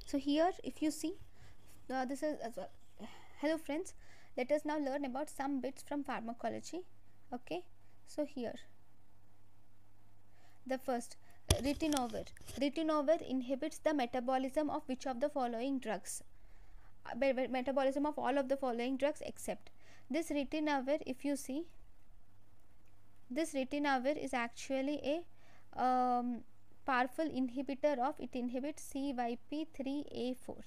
So here if you see, this is as well. Hello friends, let us now learn about some bits from pharmacology. Okay, so here the first, ritonavir. Ritonavir inhibits the metabolism of which of the following drugs? Metabolism of all of the following drugs except this ritonavir. If you see, this ritonavir is actually a powerful inhibitor of, it inhibits CYP3A4.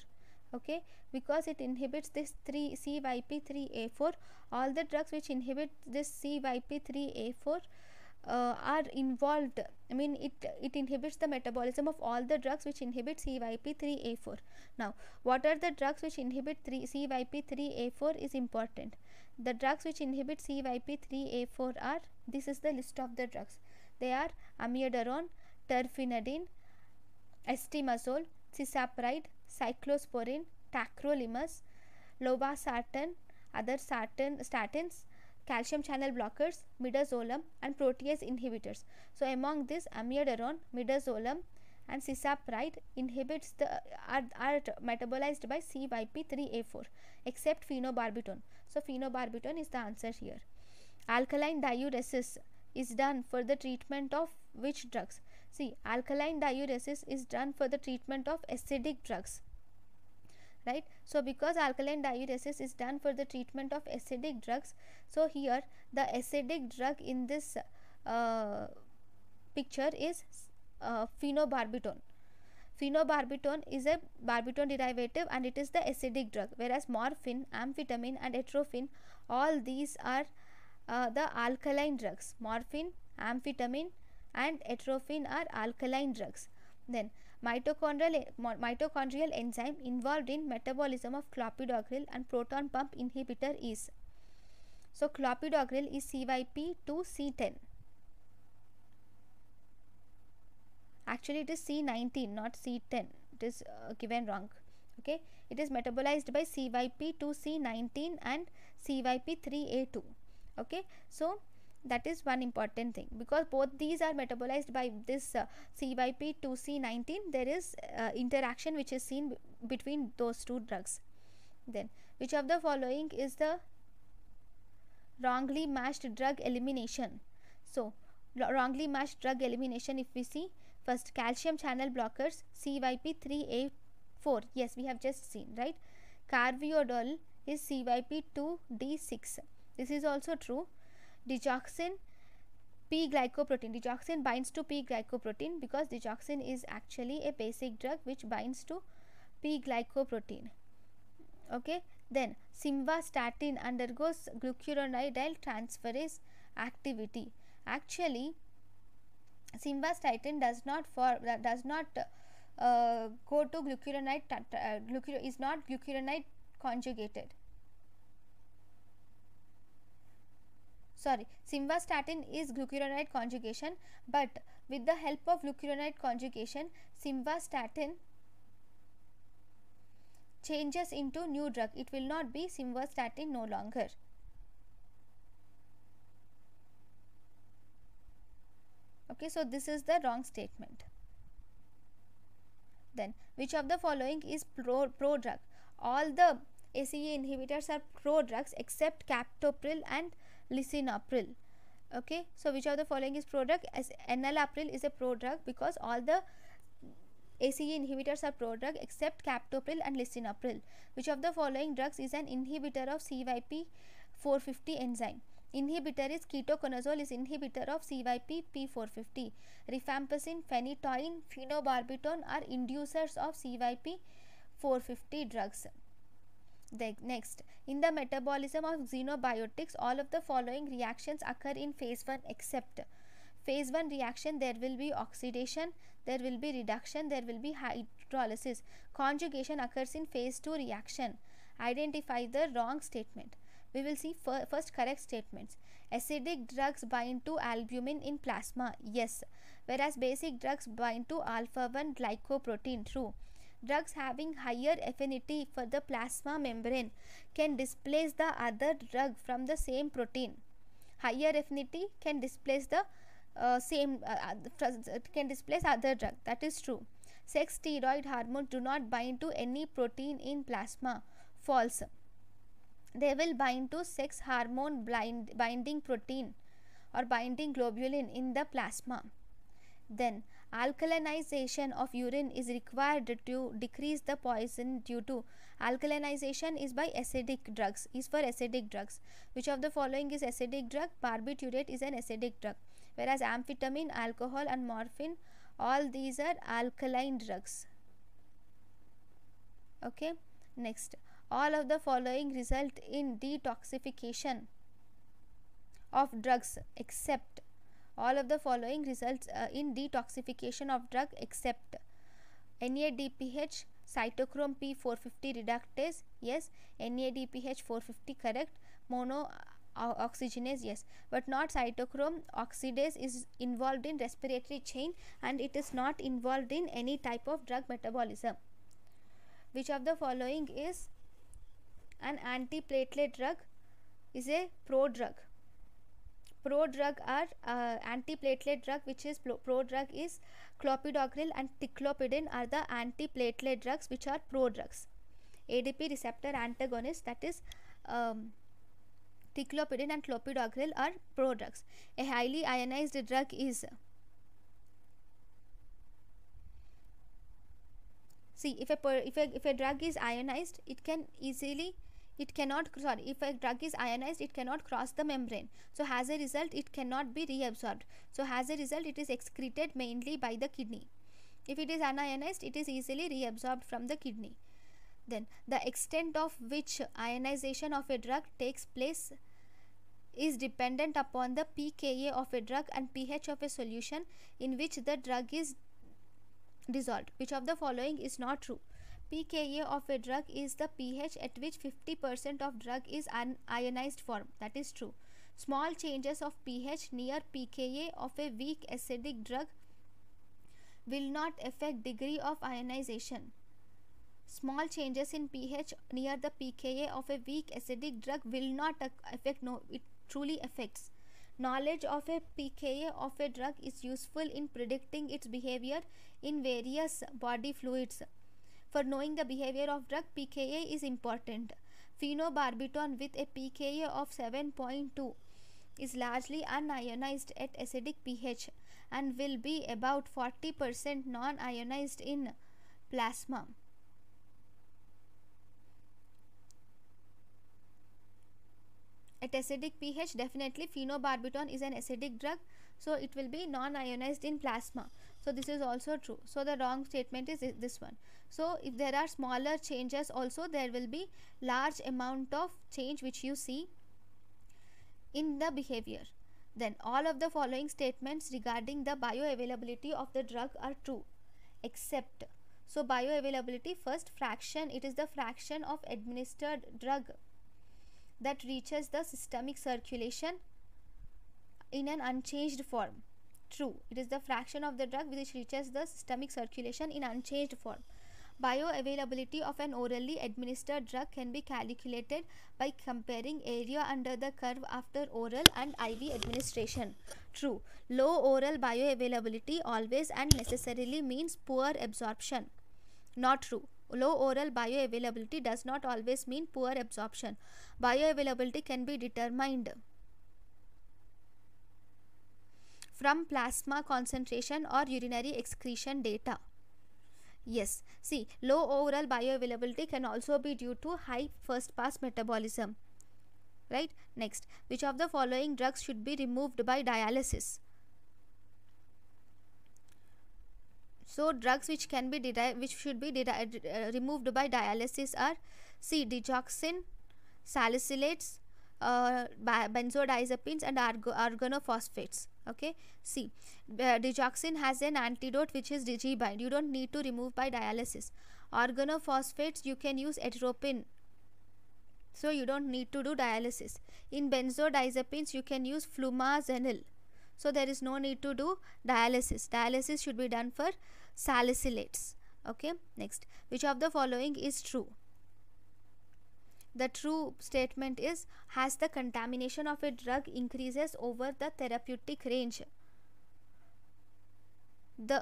Okay, because it inhibits this CYP3A4, all the drugs which inhibit this CYP3A4 are involved. I mean, it inhibits the metabolism of all the drugs which inhibit CYP3A4. Now, what are the drugs which inhibit CYP3A4 is important. The drugs which inhibit CYP3A4 are, this is the list of the drugs. They are amiodarone, terfenadine, estimazole, cisapride, cyclosporin, tacrolimus, lobasartan, other statins, calcium channel blockers, midazolam, and protease inhibitors. So among this, amiodarone, midazolam, and cisapride inhibits the are metabolized by CYP3A4 except phenobarbital. So phenobarbital is the answer here. Alkaline diuresis is done for the treatment of which drugs? See, alkaline diuresis is done for the treatment of acidic drugs, right? So because alkaline diuresis is done for the treatment of acidic drugs, so here the acidic drug in this picture is phenobarbital. Phenobarbital is a barbital derivative and it is the acidic drug, whereas morphine, amphetamine, and atropine, all these are the alkaline drugs. Morphine, amphetamine, and atropine are alkaline drugs. Then mitochondrial enzyme involved in metabolism of clopidogrel and proton pump inhibitor is. So clopidogrel is CYP2C10. Actually it is C19, not C10. It is given wrong. Okay, it is metabolized by CYP2C19 and CYP3A2. Okay, so that is one important thing, because both these are metabolized by this CYP2C19. There is interaction which is seen between those two drugs. Then which of the following is the wrongly matched drug elimination? So wrongly matched drug elimination, if we see, first calcium channel blockers, CYP3A4, yes, we have just seen, right? Carvedilol is CYP2D6. This is also true. Digoxin, P-glycoprotein. Digoxin binds to P-glycoprotein because digoxin is actually a basic drug which binds to P-glycoprotein. Okay, then simvastatin undergoes glucuronyl transferase activity. Actually, simvastatin does not go to glucuronide, is not glucuronide conjugated. Sorry, simvastatin is glucuronide conjugation, but with the help of glucuronide conjugation, simvastatin changes into new drug. It will not be simvastatin no longer. Okay, so this is the wrong statement. Then which of the following is pro drug? All the ACE inhibitors are pro drugs except captopril and lisinopril. Okay, so which of the following is pro drug? As enalapril is a pro drug because all the ACE inhibitors are pro drug except captopril and lisinopril. Which of the following drugs is an inhibitor of CYP450 enzyme? Inhibitor is ketoconazole is inhibitor of CYP450. Rifampicin, phenytoin, phenobarbital are inducers of CYP450 drugs. Next, in the metabolism of xenobiotics, all of the following reactions occur in phase 1 except phase 1 reaction. There will be oxidation, there will be reduction, there will be hydrolysis. Conjugation occurs in phase 2 reaction. Identify the wrong statement. We will see first correct statements. Acidic drugs bind to albumin in plasma, yes, whereas basic drugs bind to alpha-1 glycoprotein, true. Drugs having higher affinity for the plasma membrane can displace the other drug from the same protein. Higher affinity can displace the can displace other drug, that is true. Sex steroid hormones do not bind to any protein in plasma. False. They will bind to sex hormone binding protein or binding globulin in the plasma. Then alkalinization of urine is required to decrease the poison due to alkalinization is by acidic drugs, is for acidic drugs. Which of the following is acidic drug? Barbiturate is an acidic drug, whereas amphetamine, alcohol and morphine, all these are alkaline drugs. Okay, next, all of the following result in detoxification of drugs except, all of the following results in detoxification of drug except NADPH, cytochrome P450 reductase, yes. NADPH 450 correct. Mono oxygenase, yes, but not cytochrome oxidase is involved in respiratory chain and it is not involved in any type of drug metabolism. Which of the following is an antiplatelet drug? Is a prodrug. Prodrug are antiplatelet drug, which is prodrug is clopidogrel and ticlopidin are the antiplatelet drugs which are prodrugs. ADP receptor antagonist, that is ticlopidin and clopidogrel are prodrugs. A highly ionized drug is, see, if a drug is ionized, it can easily, it cannot, sorry, if a drug is ionized, it cannot cross the membrane. So as a result, it cannot be reabsorbed. So as a result, it is excreted mainly by the kidney. If it is unionized, it is easily reabsorbed from the kidney. Then the extent of which ionization of a drug takes place is dependent upon the pKa of a drug and pH of a solution in which the drug is dissolved. Which of the following is not true? pKa of a drug is the pH at which 50% of drug is unionized form. That is true. Small changes of pH near pKa of a weak acidic drug will not affect degree of ionization. Small changes in pH near the pKa of a weak acidic drug will not affect, no, it truly affects. Knowledge of a pKa of a drug is useful in predicting its behavior in various body fluids. For knowing the behavior of drug, pKa is important. Phenobarbital with a pKa of 7.2 is largely unionized at acidic pH and will be about 40% non-ionized in plasma. At acidic pH, definitely phenobarbital is an acidic drug, so it will be non-ionized in plasma. So this is also true. So the wrong statement is this one. So if there are smaller changes also, there will be large amount of change which you see in the behavior. Then all of the following statements regarding the bioavailability of the drug are true except, so bioavailability, first, fraction, it is the fraction of administered drug that reaches the systemic circulation in an unchanged form. True, it is the fraction of the drug which reaches the systemic circulation in unchanged form. Bioavailability of an orally administered drug can be calculated by comparing area under the curve after oral and IV administration. True, low oral bioavailability always and necessarily means poor absorption. Not true. Low oral bioavailability does not always mean poor absorption. Bioavailability can be determined from plasma concentration or urinary excretion data. Yes, see, low oral bioavailability can also be due to high first pass metabolism. Right? Next, which of the following drugs should be removed by dialysis? So drugs which can be should be removed by dialysis are, C, digoxin, salicylates, benzodiazepines and organophosphates. Okay, C, digoxin has an antidote which is digibind. You don't need to remove by dialysis. Organophosphates, you can use atropine, so you don't need to do dialysis. In benzodiazepines, you can use flumazenil, so there is no need to do dialysis. Dialysis should be done for salicylates. Okay, next, which of the following is true? The true statement is, has the contamination of a drug increases over the therapeutic range.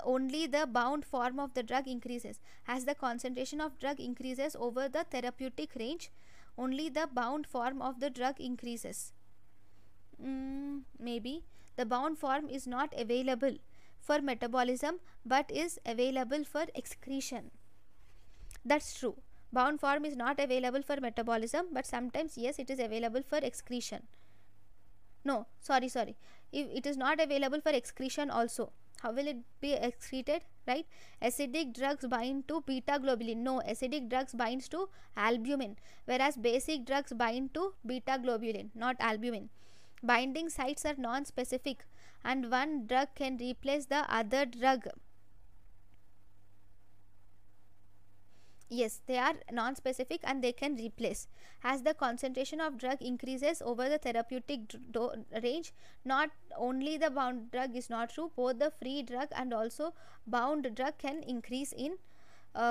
only the bound form of the drug increases. As the concentration of drug increases over the therapeutic range, only the bound form of the drug increases. Maybe the bound form is not available for metabolism but is available for excretion. That's true. Bound form is not available for metabolism, but sometimes yes, it is available for excretion. No, sorry. If it is not available for excretion also, how will it be excreted, right? Acidic drugs bind to beta globulin. No, acidic drugs binds to albumin, whereas basic drugs bind to beta globulin, not albumin. Binding sites are non-specific and one drug can replace the other drug. Yes, they are non-specific and they can replace. As the concentration of drug increases over the therapeutic range, not only the bound drug is not true, both the free drug and also bound drug can increase in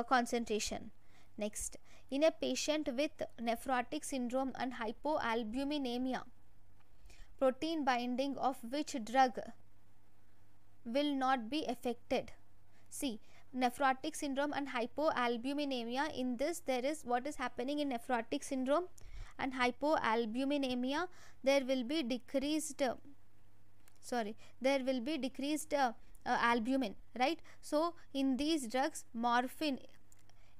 concentration. Next, in a patient with nephrotic syndrome and hypoalbuminemia, protein binding of which drug will not be affected? See, nephrotic syndrome and hypoalbuminemia, in this there is what is happening in nephrotic syndrome and hypoalbuminemia, there will be decreased albumin, right? So in these drugs, morphine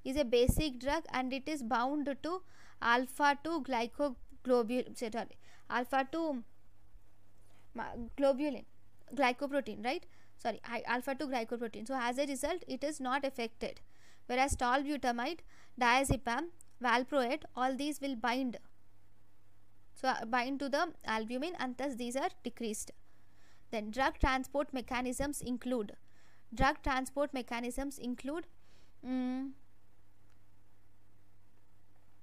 is a basic drug and it is bound to alpha 2 glycoprotein, right? Alpha 2 glycoprotein. So as a result, it is not affected. Whereas tolbutamide, diazepam, valproate, all these will bind. So bind to the albumin and thus these are decreased. Then drug transport mechanisms include.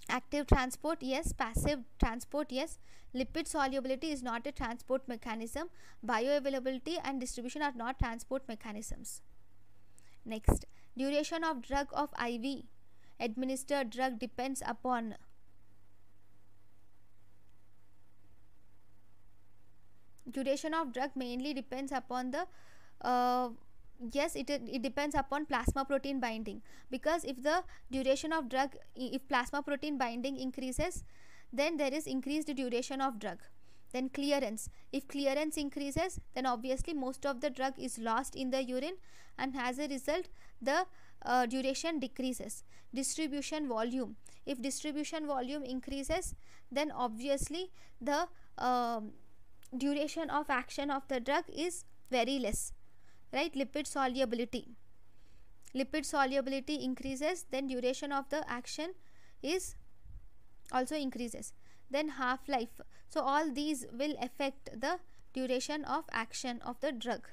Active transport, yes. Passive transport, yes. Lipid solubility is not a transport mechanism. Bioavailability and distribution are not transport mechanisms. Next, duration of drug of IV administered drug depends upon. Duration of drug mainly depends upon the yes, it depends upon plasma protein binding, because if the duration of drug, if plasma protein binding increases, then there is increased duration of drug. Then clearance, if clearance increases, then obviously most of the drug is lost in the urine and as a result the duration decreases. Distribution volume, if distribution volume increases, then obviously the duration of action of the drug is very less, right? Lipid solubility increases, then duration of the action is also increases. Then half-life, so all these will affect the duration of action of the drug.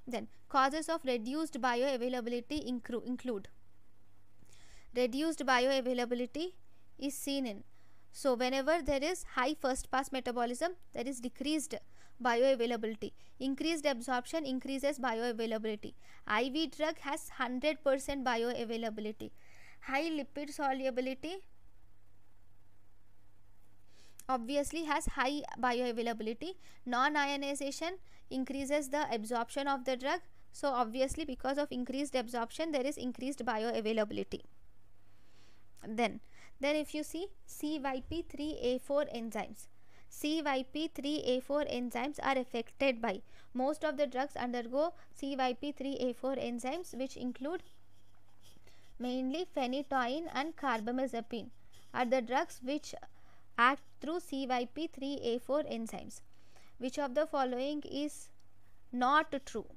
Then causes of reduced bioavailability include. Reduced bioavailability is seen in, so whenever there is high first pass metabolism, there is decreased bioavailability. Increased absorption increases bioavailability. IV drug has 100% bioavailability. High lipid solubility obviously has high bioavailability. Non-ionization increases the absorption of the drug, so obviously because of increased absorption there is increased bioavailability. Then if you see CYP3A4 enzymes, CYP3A4 enzymes are affected by, most of the drugs undergo CYP3A4 enzymes, which include mainly phenytoin and carbamazepine are the drugs which act through CYP3A4 enzymes. Which of the following is not true?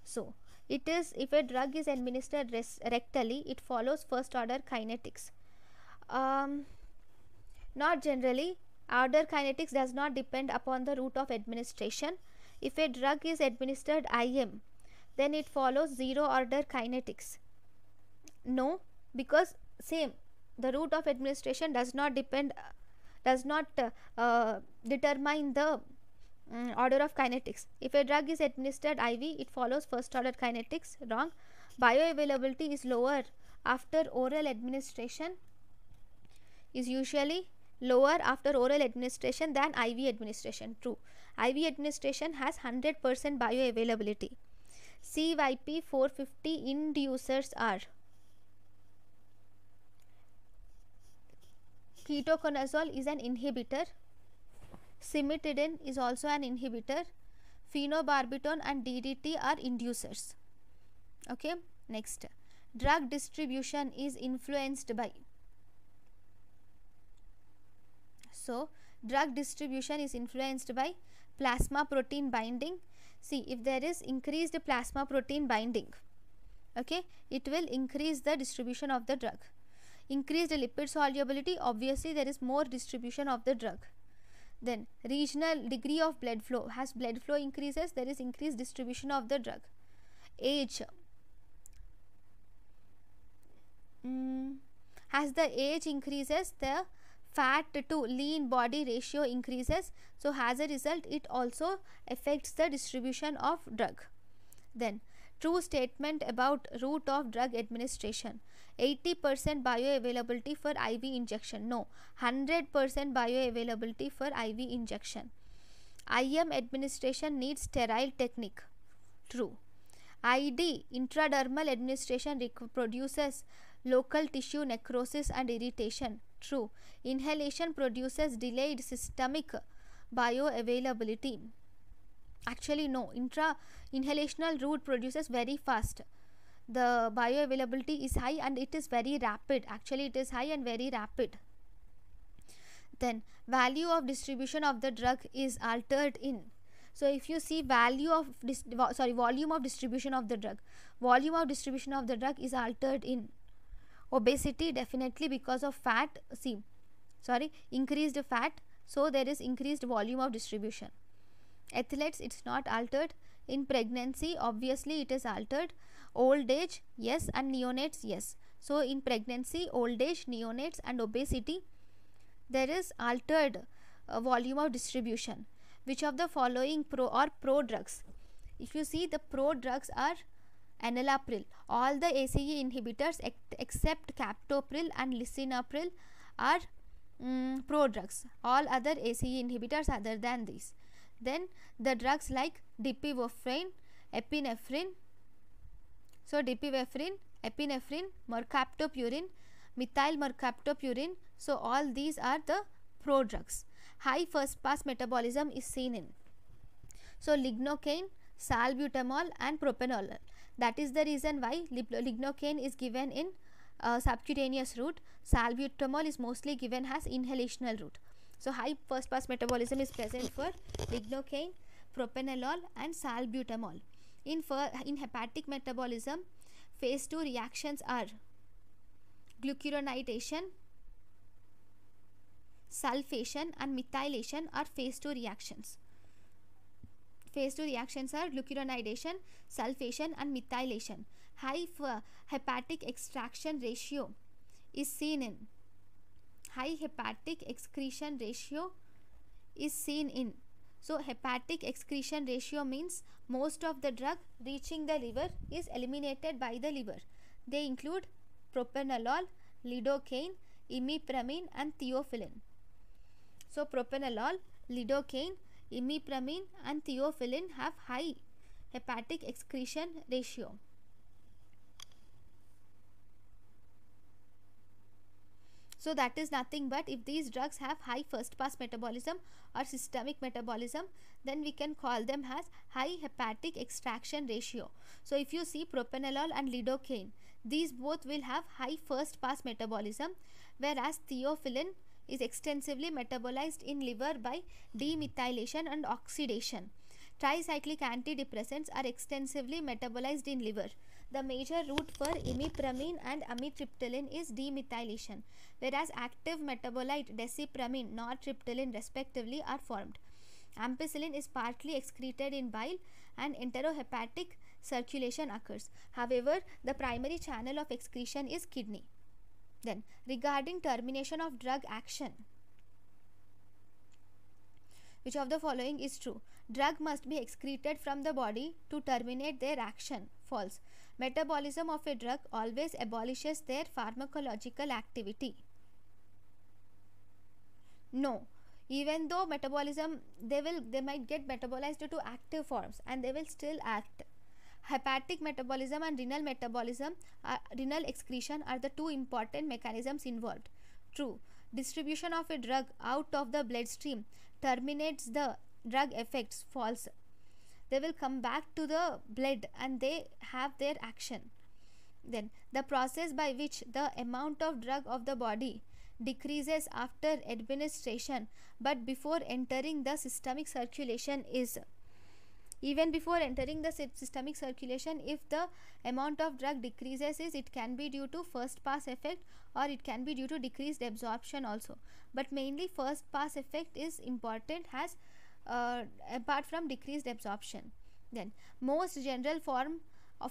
So it is, if a drug is administered rectally, it follows first order kinetics. Not generally. Order kinetics does not depend upon the route of administration. If a drug is administered IM, then it follows zero order kinetics. No, because same, the route of administration does not determine the order of kinetics. If a drug is administered IV, it follows first order kinetics. Wrong. Bioavailability is lower after oral administration, is usually lower after oral administration than IV administration. True. IV administration has 100% bioavailability. CYP450 inducers are ketoconazole is an inhibitor, cimetidine is also an inhibitor, phenobarbital and DDT are inducers. Okay, next, drug distribution is influenced by. So drug distribution is influenced by plasma protein binding. See, if there is increased plasma protein binding, okay, it will increase the distribution of the drug. Increased lipid solubility, obviously there is more distribution of the drug. Then regional degree of blood flow, as blood flow increases, there is increased distribution of the drug. Age, as the age increases, the fat to lean body ratio increases, so as a result it also affects the distribution of drug. Then true statement about route of drug administration, 80% bioavailability for IV injection. No, 100% bioavailability for IV injection. IM administration needs sterile technique. True. ID, intradermal administration, produces local tissue necrosis and irritation. True. Inhalation produces delayed systemic bioavailability. Actually no, inhalational route produces very fast. The bioavailability is high and it is very rapid. Actually it is high and very rapid. Then value of distribution of the drug is altered in. So if you see volume of distribution of the drug, volume of distribution of the drug is altered in. Obesity, definitely because of fat, increased fat, so there is increased volume of distribution. Athletes, it's not altered. In pregnancy, obviously it is altered. Old age, yes, and neonates, yes. So in pregnancy, old age, neonates and obesity, there is altered volume of distribution. Which of the following pro drugs? If you see, the pro drugs are enalapril. All the ACE inhibitors except captopril and lisinopril are pro drugs. All other ACE inhibitors other than these. Then the drugs like dipivefrin, epinephrine. So dipivefrin, epinephrine, mercaptopurine, methyl mercaptopurine. So all these are the pro drugs. High first pass metabolism is seen in. So lignocaine, salbutamol and propranolol. That is the reason why lignocaine is given in subcutaneous route. Salbutamol is mostly given as inhalational route. So high first pass metabolism is present for lignocaine, propranolol and salbutamol. In hepatic metabolism, phase 2 reactions are glucuronidation, sulfation and methylation are phase 2 reactions. Phase 2 reactions are glucuronidation, sulfation and methylation. High hepatic extraction ratio is seen in. High hepatic excretion ratio is seen in. So hepatic excretion ratio means most of the drug reaching the liver is eliminated by the liver. They include propranolol, lidocaine, imipramine and theophylline. So propranolol, lidocaine, imipramine and theophylline have high hepatic excretion ratio. So that is nothing but if these drugs have high first pass metabolism or systemic metabolism, then we can call them as high hepatic extraction ratio. So if you see propranolol and lidocaine, these both will have high first pass metabolism, whereas theophylline is extensively metabolized in liver by demethylation and oxidation. Tricyclic antidepressants are extensively metabolized in liver. The major route for imipramine and amitriptyline is demethylation, whereas active metabolite desipramine, nortriptyline respectively are formed. Ampicillin is partly excreted in bile and enterohepatic circulation occurs. However, the primary channel of excretion is kidney. Then, regarding termination of drug action, which of the following is true? Drug must be excreted from the body to terminate their action. False. Metabolism of a drug always abolishes their pharmacological activity. No. Even though metabolism, they might get metabolized to active forms and they will still act. Hepatic metabolism and renal metabolism, renal excretion are the two important mechanisms involved. True. Distribution of a drug out of the bloodstream terminates the drug effects. False. They will come back to the blood and they have their action. Then the process by which the amount of drug of the body decreases after administration but before entering the systemic circulation is, even before entering the systemic circulation, if the amount of drug decreases, it can be due to first pass effect or it can be due to decreased absorption also, but mainly first pass effect is important as apart from decreased absorption. Then most general form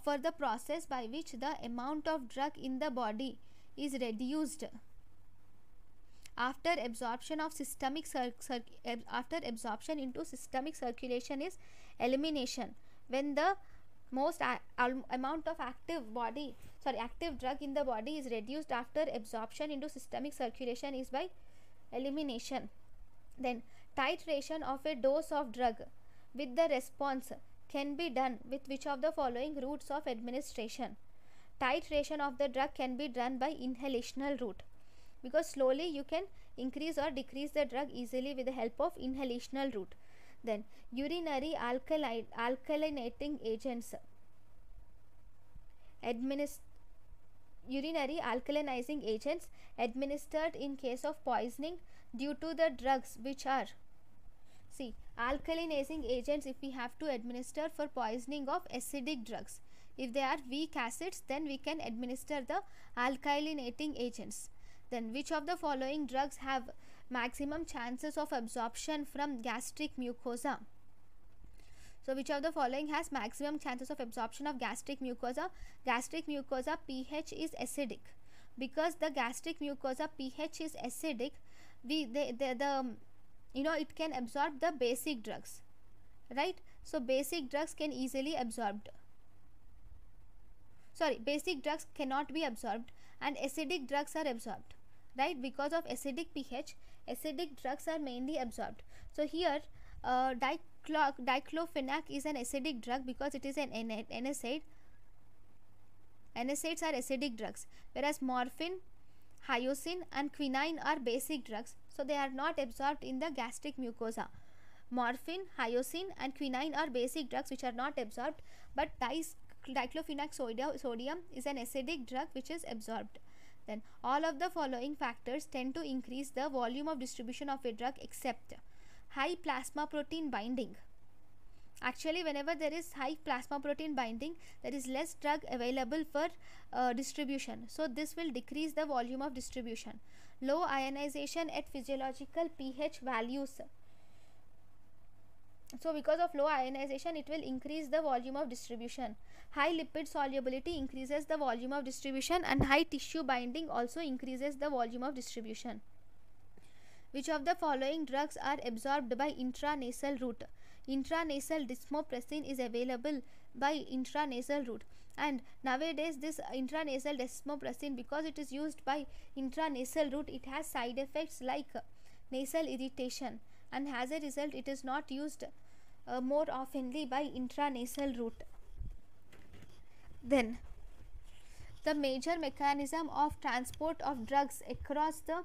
for the process by which the amount of drug in the body is reduced after absorption of systemic after absorption into systemic circulation is elimination. When the most amount of active drug in the body is reduced after absorption into systemic circulation is by elimination. Then titration of a dose of drug with the response can be done with which of the following routes of administration? Titration of the drug can be done by inhalational route, because slowly you can increase or decrease the drug easily with the help of inhalational route. Then urinary alkylinating agents urinary alkalizing agents administered in case of poisoning due to the drugs which are, see, alkalizing agents if we have to administer for poisoning of acidic drugs. If they are weak acids, then we can administer the alkylinating agents. Then which of the following drugs have maximum chances of absorption from gastric mucosa? So which of the following has maximum chances of absorption of gastric mucosa? Gastric mucosa pH is acidic. Because the gastric mucosa pH is acidic, it can absorb the basic drugs, right? So basic drugs can easily absorbed. Basic drugs cannot be absorbed and acidic drugs are absorbed, right? Because of acidic pH, acidic drugs are mainly absorbed. So here diclofenac is an acidic drug because it is an NSAID. NSAIDs are acidic drugs, whereas morphine, hyoscine and quinine are basic drugs, so they are not absorbed in the gastric mucosa. Morphine, hyoscine and quinine are basic drugs which are not absorbed, but diclofenac sodium is an acidic drug which is absorbed. Then all of the following factors tend to increase the volume of distribution of a drug except high plasma protein binding. Actually, whenever there is high plasma protein binding, there is less drug available for distribution, so this will decrease the volume of distribution. Low ionization at physiological pH values. So because of low ionization, it will increase the volume of distribution. High lipid solubility increases the volume of distribution, and high tissue binding also increases the volume of distribution. Which of the following drugs are absorbed by intranasal route? Intranasal desmopressin is available by intranasal route, and nowadays this intranasal desmopressin, because it is used by intranasal route, it has side effects like nasal irritation, and as a result it is not used more oftenly by intranasal route. Then the major mechanism of transport of drugs across the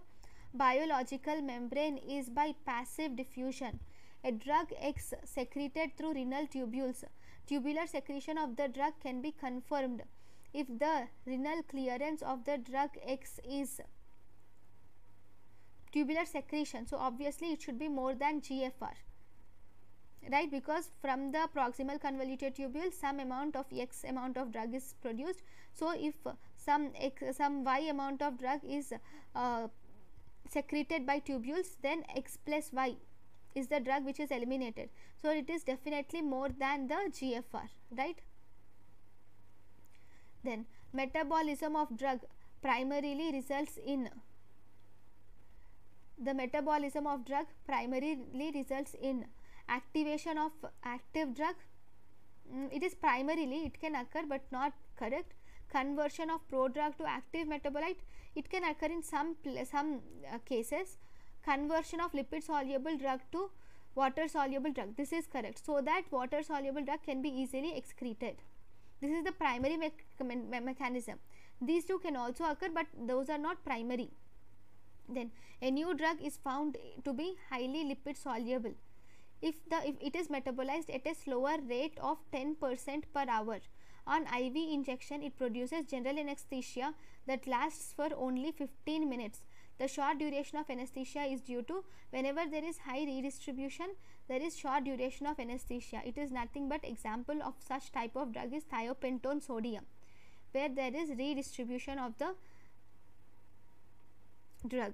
biological membrane is by passive diffusion. A drug X secreted through renal tubules. Tubular secretion of the drug can be confirmed if the renal clearance of the drug X is tubular secretion. So obviously it should be more than GFR, right? Because from the proximal convoluted tubule some amount of X amount of drug is produced. So if some Y amount of drug is secreted by tubules, then X plus Y is the drug which is eliminated. So it is definitely more than the GFR, right? Then metabolism of drug primarily results in activation of active drug. It is primarily, it can occur but not correct. Conversion of prodrug to active metabolite, it can occur in some cases. Conversion of lipid soluble drug to water soluble drug, this is correct, so that water soluble drug can be easily excreted. This is the primary mechanism. These two can also occur, but those are not primary. Then a new drug is found to be highly lipid soluble if it is metabolized at a slower rate of 10% per hour. On IV injection, it produces general anesthesia that lasts for only 15 minutes. The short duration of anesthesia is due to whenever there is high redistribution, there is short duration of anesthesia. It is nothing but example of such type of drug is thiopentone sodium, where there is redistribution of the drug.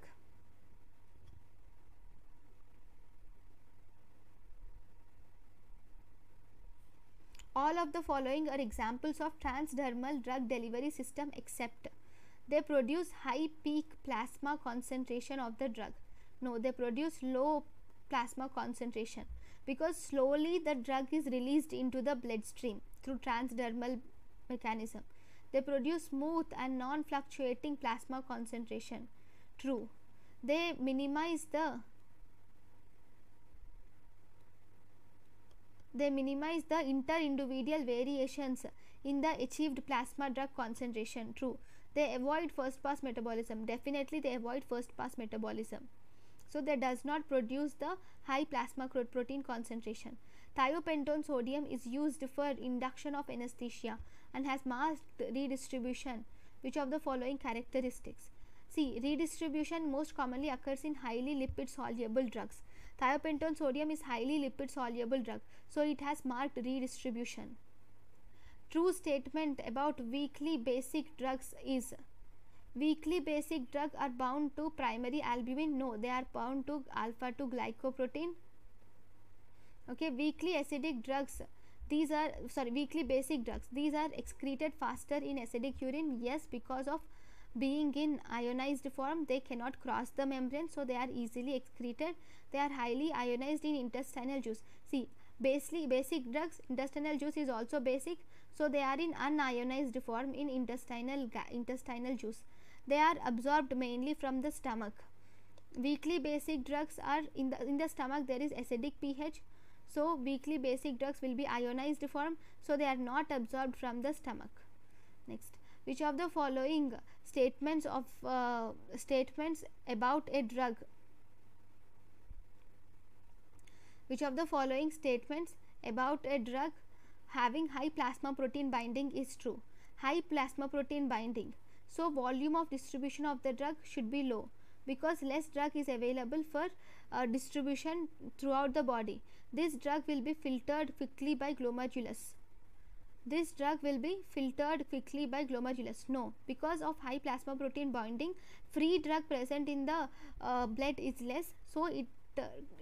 All of the following are examples of transdermal drug delivery system except they produce high peak plasma concentration of the drug. No, they produce low plasma concentration because slowly the drug is released into the bloodstream through transdermal mechanism. They produce smooth and non-fluctuating plasma concentration. True. They minimize the inter-individual variations in the achieved plasma drug concentration. True. They avoid first pass metabolism. Definitely they avoid first pass metabolism. So they does not produce the high plasma protein concentration. Thiopentone sodium is used for induction of anesthesia and has masked redistribution. Which of the following characteristics? See, redistribution most commonly occurs in highly lipid soluble drugs. Thiopentone sodium is highly lipid soluble drug, so it has marked redistribution. True statement about weakly basic drugs is weakly basic drugs are bound to primary albumin. No, they are bound to alpha 2 glycoprotein. Okay, weakly acidic drugs, weakly basic drugs, these are excreted faster in acidic urine. Yes, because of being in ionized form, they cannot cross the membrane, so they are easily excreted. They are highly ionized in intestinal juice. See, basic drugs, intestinal juice is also basic, so they are in unionized form in intestinal juice. They are absorbed mainly from the stomach. Weakly basic drugs are in the stomach, there is acidic pH, so weakly basic drugs will be ionized form, so they are not absorbed from the stomach. Next, which of the following statements about a drug having high plasma protein binding is true? High plasma protein binding, so volume of distribution of the drug should be low because less drug is available for distribution throughout the body. This drug will be filtered quickly by glomerulus. No, because of high plasma protein binding, free drug present in the blood is less, so it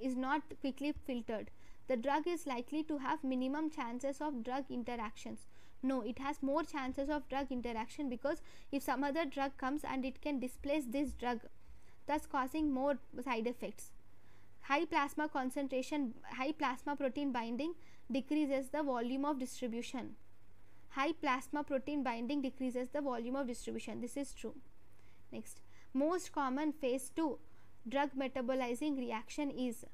is not quickly filtered. The drug is likely to have minimum chances of drug interactions. No, it has more chances of drug interaction because if some other drug comes and it can displace this drug, thus causing more side effects. High plasma concentration, high plasma protein binding decreases the volume of distribution. High plasma protein binding decreases the volume of distribution. This is true. Next, most common phase 2 drug metabolizing reaction is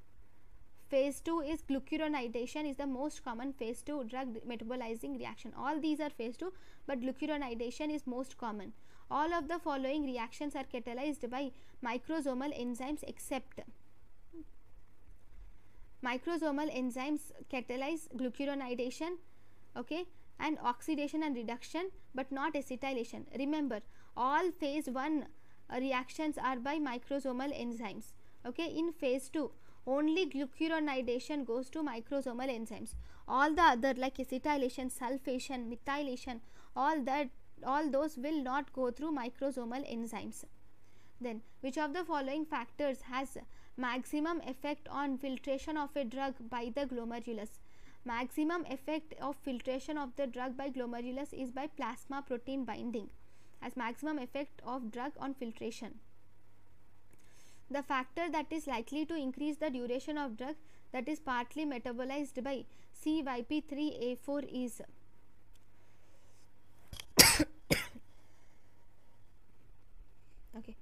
phase 2 is glucuronidation is the most common phase 2 drug metabolizing reaction. All these are phase 2, but glucuronidation is most common. All of the following reactions are catalyzed by microsomal enzymes except microsomal enzymes catalyze glucuronidation, okay, and oxidation and reduction, but not acetylation. Remember, all phase 1 reactions are by microsomal enzymes. Okay, in phase 2 only glucuronidation goes to microsomal enzymes. All the other like acetylation, sulfation, methylation, all those will not go through microsomal enzymes. Then, which of the following factors has maximum effect on filtration of a drug by the glomerulus? Maximum effect of filtration of the drug by glomerulus is by plasma protein binding, as maximum effect of drug on filtration. The factor that is likely to increase the duration of drug that is partly metabolized by CYP3A4 is okay,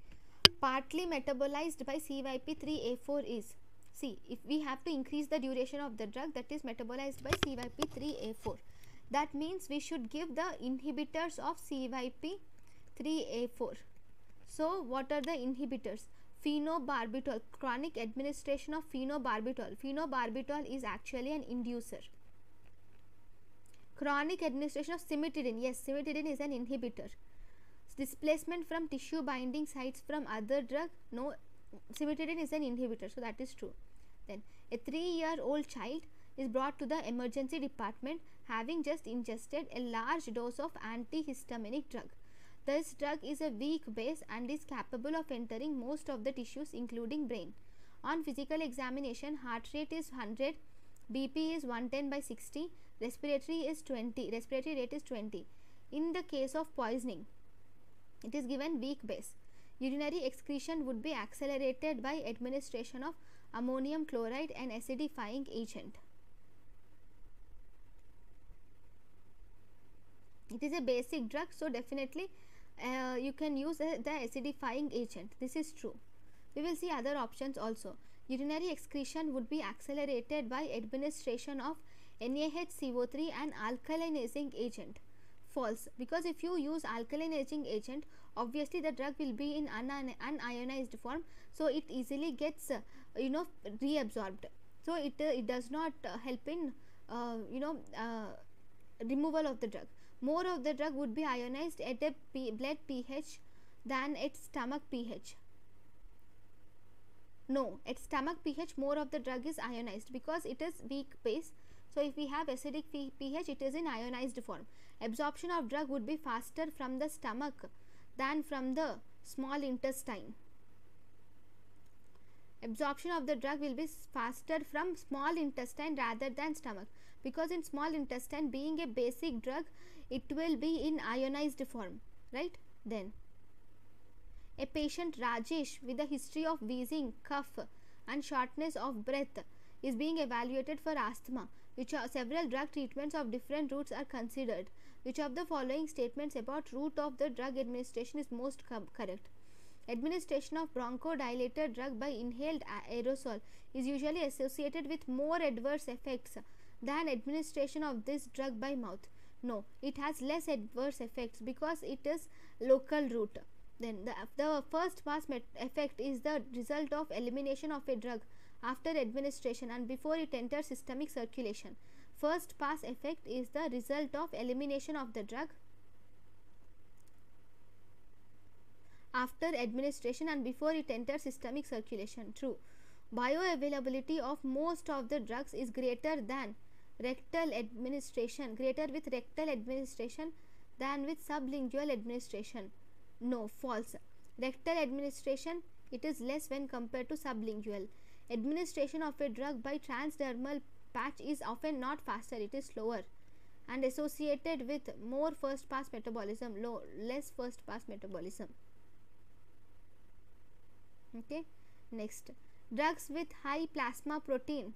partly metabolized by CYP3A4 is, see, if we have to increase the duration of the drug that is metabolized by CYP3A4. That means we should give the inhibitors of CYP3A4. So what are the inhibitors? Phenobarbital, chronic administration of phenobarbital. Phenobarbital is actually an inducer. Chronic administration of cimetidine. Yes, cimetidine is an inhibitor. Displacement from tissue binding sites from other drug. No, cimetidine is an inhibitor, so that is true. Then a 3-year-old child is brought to the emergency department having just ingested a large dose of antihistaminic drug. This drug is a weak base and is capable of entering most of the tissues including brain. On physical examination, heart rate is 100, BP is 110/60, respiratory rate is 20. In the case of poisoning, it is given weak base. Urinary excretion would be accelerated by administration of ammonium chloride, an acidifying agent. It is a basic drug, so definitely you can use the acidifying agent. This is true. We will see other options also. Urinary excretion would be accelerated by administration of NaHCO3, an alkalinizing agent. False, because if you use alkalinizing agent, obviously the drug will be in unionized form, so it easily gets reabsorbed. So it does not help in removal of the drug. More of the drug would be ionized at a blood pH than at stomach pH. No, at stomach pH more of the drug is ionized because it is weak base. So if we have acidic pH, it is in ionized form. Absorption of drug would be faster from the stomach than from the small intestine. Absorption of the drug will be faster from small intestine rather than stomach, because in small intestine, being a basic drug, it will be in ionized form, right? Then a patient Rajesh with a history of wheezing, cough and shortness of breath is being evaluated for asthma. Several drug treatments of different routes are considered. Which of the following statements about route of the drug administration is most correct? Administration of bronchodilator drug by inhaled aerosol is usually associated with more adverse effects than administration of this drug by mouth. No, it has less adverse effects because it is local route. Then the first pass effect is the result of elimination of a drug after administration and before it enters systemic circulation. First pass effect is the result of elimination of the drug after administration and before it enters systemic circulation. True. Bioavailability of most of the drugs is greater with rectal administration than with sublingual administration. No, false. Rectal administration, it is less when compared to sublingual. Administration of a drug by transdermal patch is often not faster, it is slower and associated with more first pass metabolism, less first pass metabolism. Okay, next, drugs with high plasma protein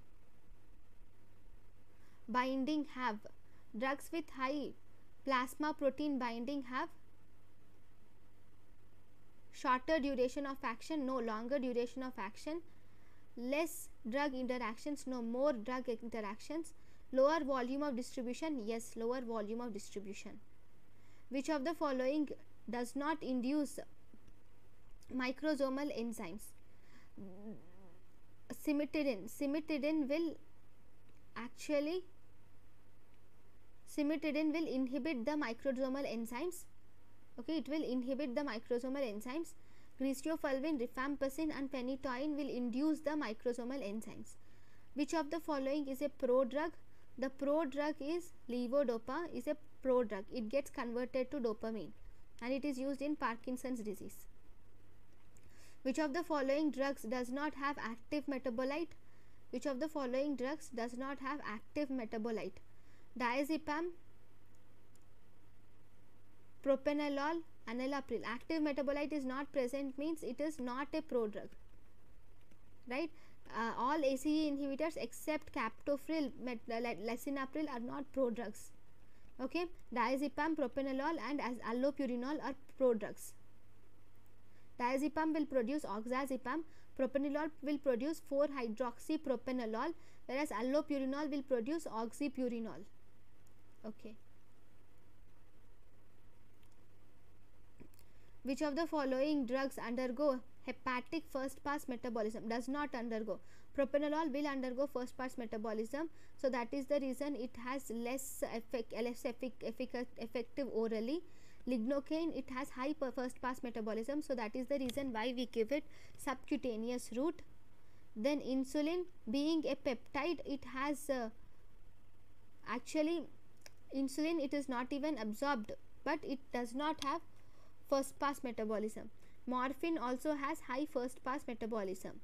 binding have shorter duration of action, no, longer duration of action, less drug interactions, no, more drug interactions, lower volume of distribution, yes, lower volume of distribution. Which of the following does not induce microsomal enzymes? Cimetidine will inhibit the microsomal enzymes. Okay, it will inhibit the microsomal enzymes. Griseofulvin, rifampicin and phenytoin will induce the microsomal enzymes. Which of the following is a prodrug? The prodrug is levodopa, is a prodrug. It gets converted to dopamine and it is used in Parkinson's disease. Which of the following drugs does not have active metabolite? Which of the following drugs does not have active metabolite? Diazepam, propranolol, enalapril. Active metabolite is not present means it is not a prodrug, right? All ACE inhibitors except captopril, lisinopril are not prodrugs. Okay, diazepam, propranolol and allopurinol are prodrugs. Diazepam will produce oxazepam, propranolol will produce 4-hydroxypropranolol, whereas allopurinol will produce oxypurinol. Okay. Which of the following drugs undergo hepatic first pass metabolism? Does not undergo. Propranolol will undergo first pass metabolism, so that is the reason it has less effective orally. Lignocaine, it has high first pass metabolism, so that is the reason why we give it subcutaneous route. Then insulin, being a peptide, it has actually insulin, it is not even absorbed, but it does not have first pass metabolism. Morphine also has high first pass metabolism.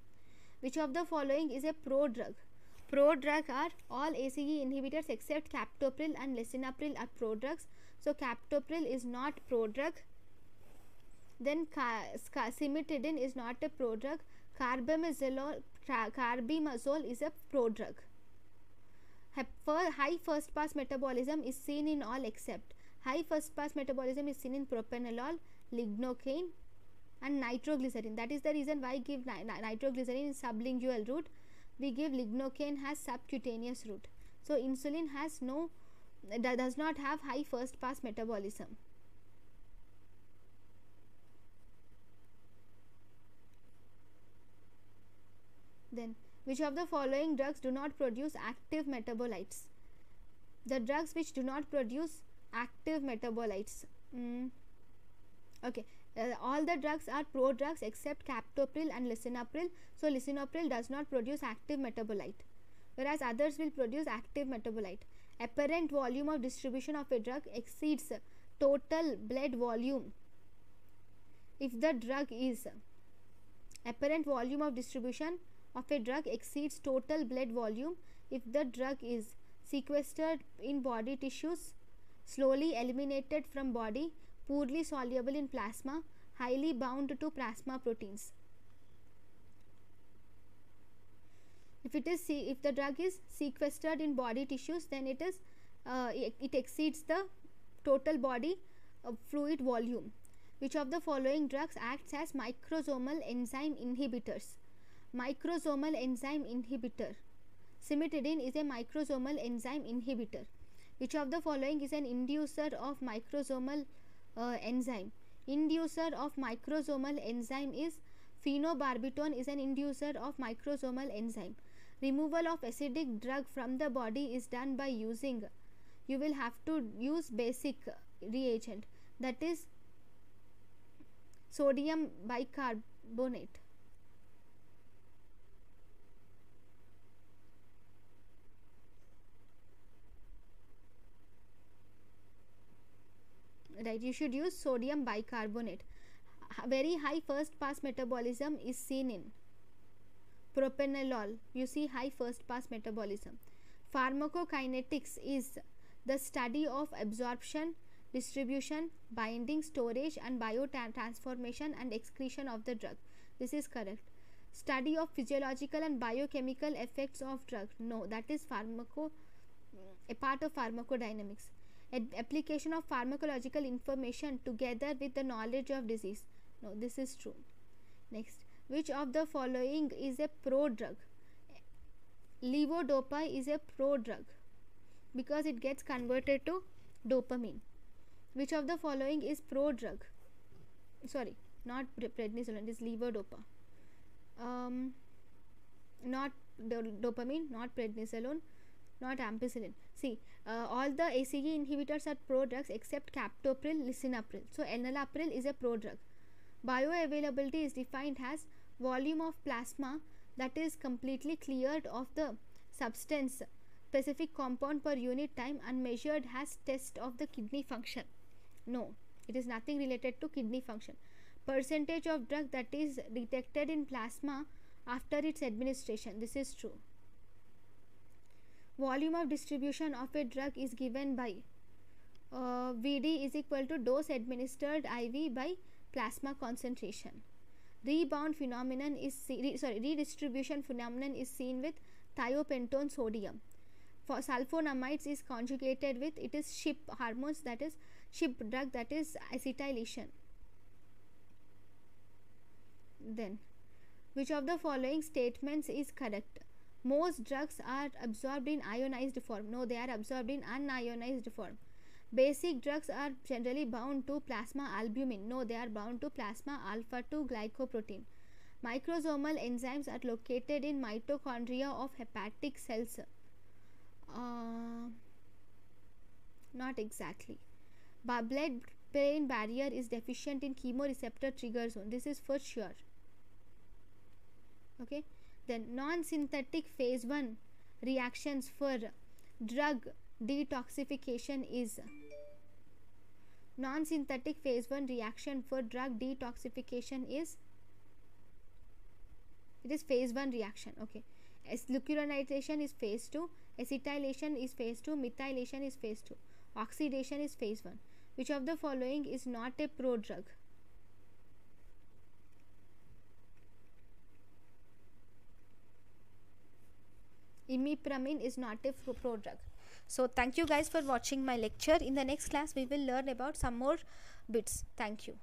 Which of the following is a prodrug? Prodrug are all ACE inhibitors except captopril and lisinopril are prodrugs. So captopril is not prodrug. Then cimetidine is not a prodrug. Carbimazole is a prodrug. High first pass metabolism is seen in all except high first pass metabolism is seen in propranolol, lignocaine and nitroglycerin. That is the reason why I give nitroglycerin in sublingual route. We give lignocaine has subcutaneous route. So insulin has does not have high first pass metabolism. Then which of the following drugs do not produce active metabolites? The drugs which do not produce active metabolites. Okay, all the drugs are prodrugs except captopril and lisinopril. So lisinopril does not produce active metabolite, whereas others will produce active metabolite. Apparent volume of distribution of a drug exceeds total blood volume if the drug is apparent volume of distribution of a drug exceeds total blood volume if the drug is sequestered in body tissues, slowly eliminated from body, poorly soluble in plasma, highly bound to plasma proteins. If the drug is sequestered in body tissues, then it exceeds the total body fluid volume. Which of the following drugs acts as microsomal enzyme inhibitors? Microsomal enzyme inhibitor. Cimetidine is a microsomal enzyme inhibitor. Which of the following is an inducer of microsomal enzyme? Inducer of microsomal enzyme is phenobarbital is an inducer of microsomal enzyme. Removal of acidic drug from the body is done by using, you will have to use basic reagent, that is sodium bicarbonate. Right, you should use sodium bicarbonate. Very high first pass metabolism is seen in propranolol. You see high first pass metabolism. Pharmacokinetics is the study of absorption, distribution, binding, storage and biotransformation and excretion of the drug. This is correct. Study of physiological and biochemical effects of drug. No, that is a part of pharmacodynamics. Application of pharmacological information together with the knowledge of disease. No, this is true. Next, which of the following is a prodrug? Levodopa is a prodrug because it gets converted to dopamine. Which of the following is prodrug? Sorry, not prednisolone, it is levodopa. Not dopamine, not prednisolone, not ampicillin. See, all the ACE inhibitors are prodrugs except captopril, lisinopril. So enalapril is a prodrug. Bioavailability is defined as volume of plasma that is completely cleared of the substance specific compound per unit time and measured as test of the kidney function. No, it is nothing related to kidney function. Percentage of drug that is detected in plasma after its administration. This is true. Volume of distribution of a drug is given by VD is equal to dose administered IV by plasma concentration. Redistribution phenomenon is seen with thiopentone sodium. For sulfonamides is conjugated with, it is SHIP hormones, that is SHIP drug, that is acetylation. Then which of the following statements is correct? Most drugs are absorbed in ionized form. No, they are absorbed in unionized form. Basic drugs are generally bound to plasma albumin. No, they are bound to plasma alpha 2 glycoprotein. Microsomal enzymes are located in mitochondria of hepatic cells. Not exactly. Blood-brain barrier is deficient in chemoreceptor trigger zone. This is for sure. Okay. Then non-synthetic phase 1 reactions for drug detoxification is non-synthetic phase 1 reaction for drug detoxification is, it is phase 1 reaction. Okay. Glucuronidation is phase 2, acetylation is phase 2, methylation is phase 2, oxidation is phase 1. Which of the following is not a prodrug? Imipramine is not a prodrug. So thank you guys for watching my lecture. In the next class we will learn about some more bits. Thank you.